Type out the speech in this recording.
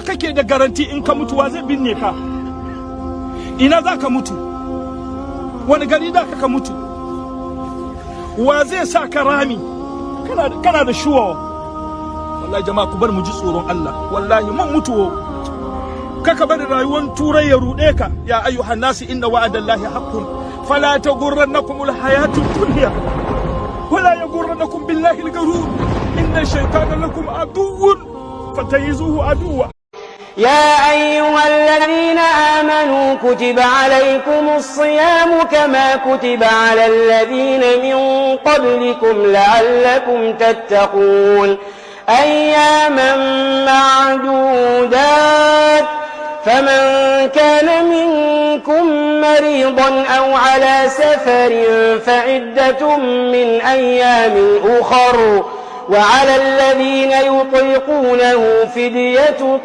kake da garanti in ka mutu wa zai binne ka? Ina za ka mutu? Wani gari da ka mutu? Wa zai sa ka rami? Kana da shuwa. Wallahi jama'a ku bar mu ji tsoron Allah. Wallahi mun mutu. Kaka bari rayuwar turai ya rude ka. Ya ayyuhan nasi inna wa'adallahi haqqun fala taghurrannakumul hayatud dunya wala yaghurrannakum billahi al-ghurur inna ash-shaytana lakum aduwwun fatayizuhu aduwwa. يا أيها الذين آمنوا كتب عليكم الصيام كما كتب على الذين من قبلكم لعلكم تتقون أياما معدودات فمن كان منكم مريضا أو على سفر فعدة من أيام أخر وعلى الذين يطيقونه فدية